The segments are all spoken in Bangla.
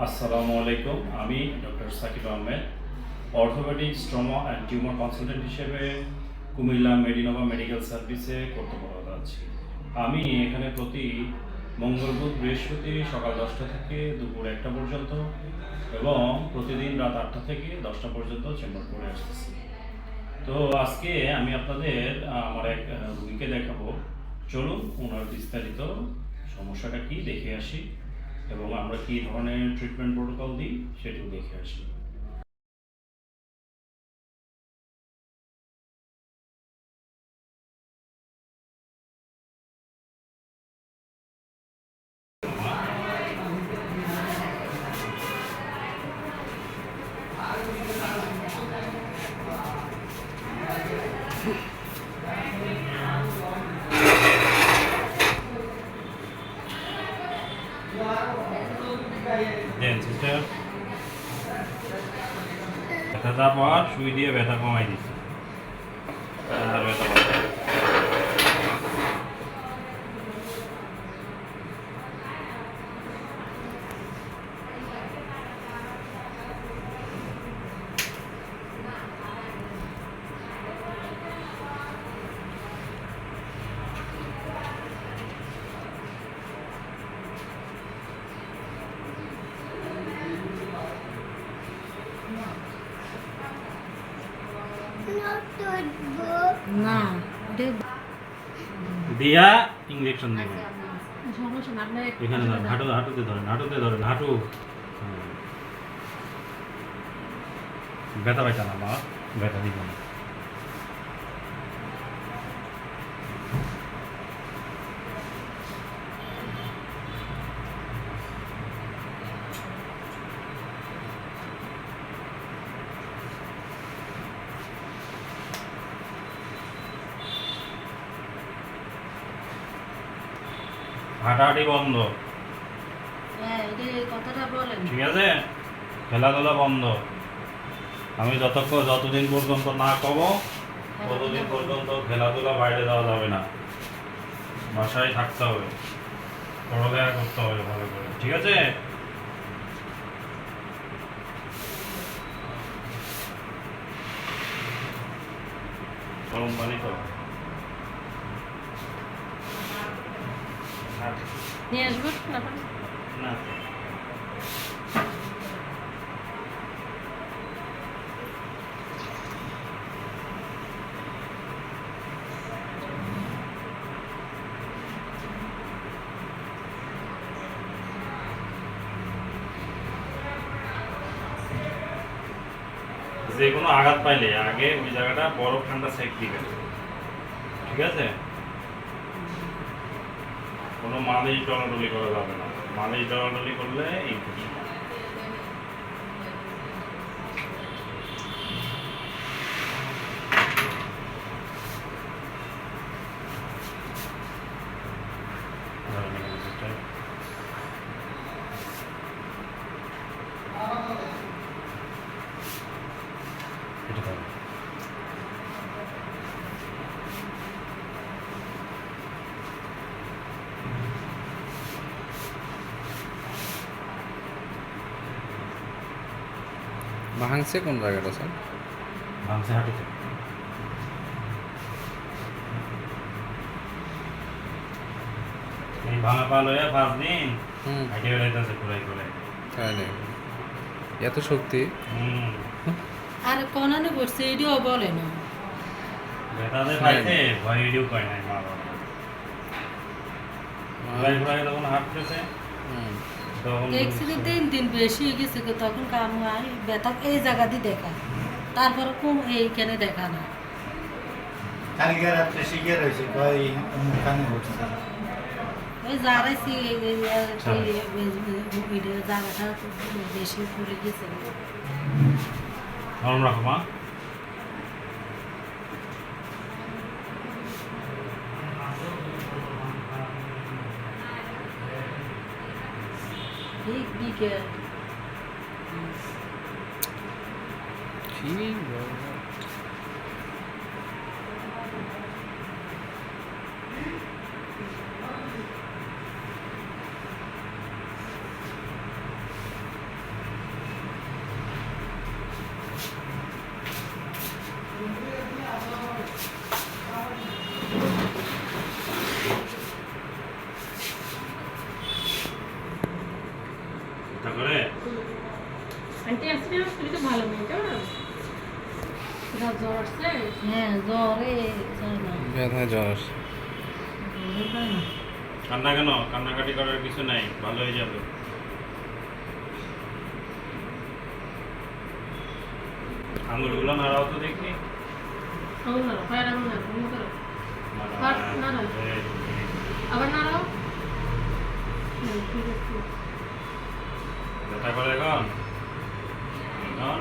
আসসালামু আলাইকুম। আমি doctor Sakib Ahmed, orthopaedic trauma and tumour consultant হিসেবে কুমিল্লা মেডিনোভা মেডিকেল সার্ভিসে কর্তব্যরত আছি। আমি এখানে প্রতি মঙ্গল, বুধ, বৃহস্পতি সকাল 10টা থেকে দুপুর 1টা পর্যন্ত এবং প্রতিদিন রাত 8টা থেকে 10টা পর্যন্ত চেম্বার করে আসতেছি। তো আজকে আমি আপনাদের আমার এক রোগীকে দেখাবো। চলুন ওনার বিস্তারিত সমস্যাটা কি দেখে আসি এবং আমরা কী ধরনের ট্রিটমেন্ট প্রোটোকল দিই সেটিও দেখে আসি। দেন সিস্টার, ব্যথাটা পর সুই দিয়ে ব্যথা কমাই দিচ্ছি। আর ব্যথা বাড়বে। না দিয়া ইঞ্জেকশন দেবেন। সমস্যা না আপনার এখানে ধরেন, হাঁটুতে ধরেন, হাঁটু। ব্যথা পাইছে না মা, ব্যথা দিব না। হাঁটাহাঁটি বন্ধ, হ্যাঁ এটা কথাটা বলেন। ঠিক আছে? খেলাধুলা বন্ধ। আমি যতদিন পর্যন্ত না কব ততদিন পর্যন্ত খেলাধুলা বাইরে যাওয়া যাবে না, বাসায় থাকতে হবে, পড়ালেখা করতে হবে ভালো করে, ঠিক আছে? গরম পানি তো নিয়ে আসবো না না, যে কোনো আঘাত পাইলে আগে ওই জায়গাটা বরফ ঠান্ডা সেক দিবেন, ঠিক আছে? কোনো মালিশ ডলাডলি করা যাবে না, মালিশ ডলাডলি করলে ইনফেকশন। এটা তো ভাঙছে কোন জায়গাটা স্যার? ভাঙছে হাঁটুতে। এই ভাঙা পা লইয়া 5 দিন হাঁটে বেড়াইতেছে ঘুরাই ঘুরাই। তাই নাকি? এত শক্তি? আর কোনানে করছে এটাও বলে না। ব্যথাতে পাইছে, ভয় ভিডিও করে নাই মা বাবা। ঘুরাই ঘুরাই যখন হাঁটতেছে তখন দেখছি যে 3 দিন বেশি হয়ে গেছে তো তখন কাম হয় ব্যথা এই জায়গা দিয়ে দেখা, তারপরে কম এইখানে দেখা না। কালকে রাত্রে শিখে রয়েছে কয় মুখানে ঘটছে। ওই যারাইছি জায়গাটা বেশি পড়ে গেছে। নরম রাখো মা। দিকে কি বলবো? ব্যথা করে? আন্টি আসলে শরীর তো ভালো নেই তো না জ্বর আসছে হ্যাঁ জ্বরে যায় না ব্যথায় জ্বর আসছে। জ্বরে যায় না কান্না কেন? কান্নাকাটি করার কিছু নাই, ভালো হয়ে যাবে। আঙুলগুলো নাড়াও তো দেখি। আঙুল নাড়ো পায়ের আঙুল নাড়ো অন্য করো হাত নাড়াও এই, আবার নাড়াও ঠিক আছে ব্যথা করে এখন? এখন?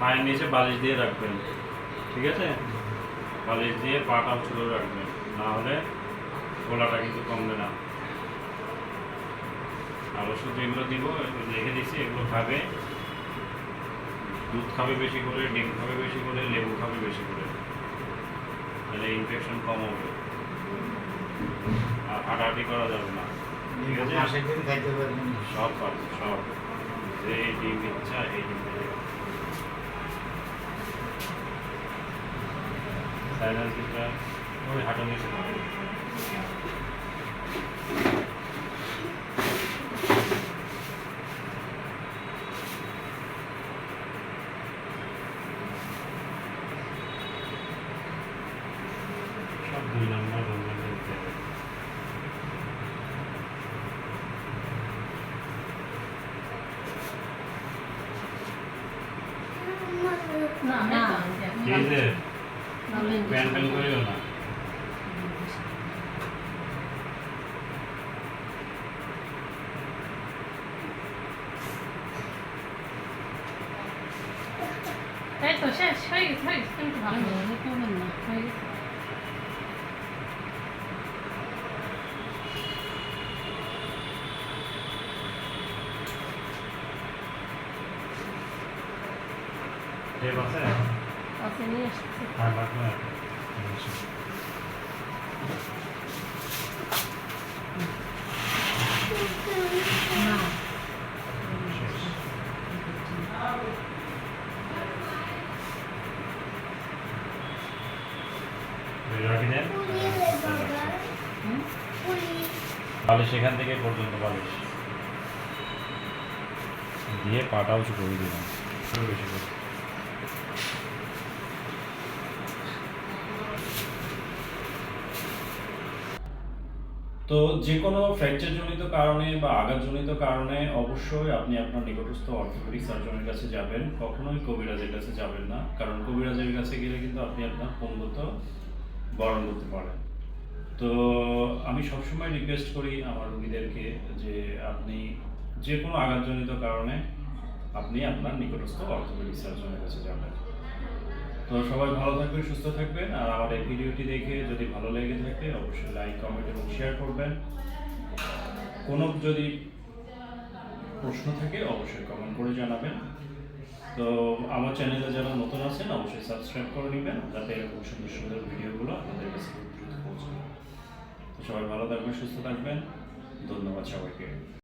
পায়ের নিচে বালিশ দিয়ে রাখবেন, ঠিক আছে? বালিশ দিয়ে পাটা ছোট রাখবেন, না হলে গলাটা কিন্তু কমবে না। আর ওষুধ যেগুলো দিব লিখে দিচ্ছি, এগুলো খাবে। দুধ খাবে বেশি করে, ডিম খাবে বেশি করে, লেবু খাবে বেশি করে, তাহলে ইনফেকশন কম হবে। আর হাঁটাহাঁটি করা যাবে না, ঠিক আছে? মাসের দিন খাইতে পারবেন না। সব পারবে, সব। যে ডিম ইচ্ছা এই ডিম খাবে। সাইলেন্সটা ওই হাঁটুর নিচে থাকে। সব 2 নম্বর রোগের দিতে হবে। না না। কি হয়েছে? প্যান প্যান করিও না। এই তো শেষ হয়ে গেছে কিন্তু ভালো নেই জ্বরে কমে না হয়ে গেছে টেপ আছে? আছে নিয়ে আসছে হ্যাঁ, লাগবে। না রাখি দেন। হুম? বালিশ এখান থেকে পর্যন্ত বালিশ দিয়ে পাটা উঁচু করে দিলাম, একটু বেশি করে। তো যে কোনো ফ্র্যাকচারজনিত কারণে বা আঘাতজনিত কারণে অবশ্যই আপনি আপনার নিকটস্থ অর্থোপেডিক সার্জনের কাছে যাবেন, কখনোই কবিরাজের কাছে যাবেন না। কারণ কবিরাজের কাছে গেলে কিন্তু আপনি আপনার পঙ্গুত্ব বরণ করতে পারেন। তো আমি সবসময় রিকোয়েস্ট করি আমার রোগীদেরকে যে আপনি যে কোনো আঘাতজনিত কারণে আপনি আপনার নিকটস্থ অর্থোপেডিক সার্জনের কাছে যাবেন। তো সবাই ভালো থাকবেন, সুস্থ থাকবেন। আর আমার এই ভিডিওটি দেখে যদি ভালো লেগে থাকে অবশ্যই লাইক, কমেন্ট এবং শেয়ার করবেন। কোনো যদি প্রশ্ন থাকে অবশ্যই কমেন্ট করে জানাবেন। তো আমার চ্যানেলে যারা নতুন আছেন অবশ্যই সাবস্ক্রাইব করে নেবেন, যাতে এরকম সুন্দর সুন্দর ভিডিওগুলো আপনাদের কাছে খুব দ্রুত পৌঁছায়। তো সবাই ভালো থাকবেন, সুস্থ থাকবেন। ধন্যবাদ সবাইকে।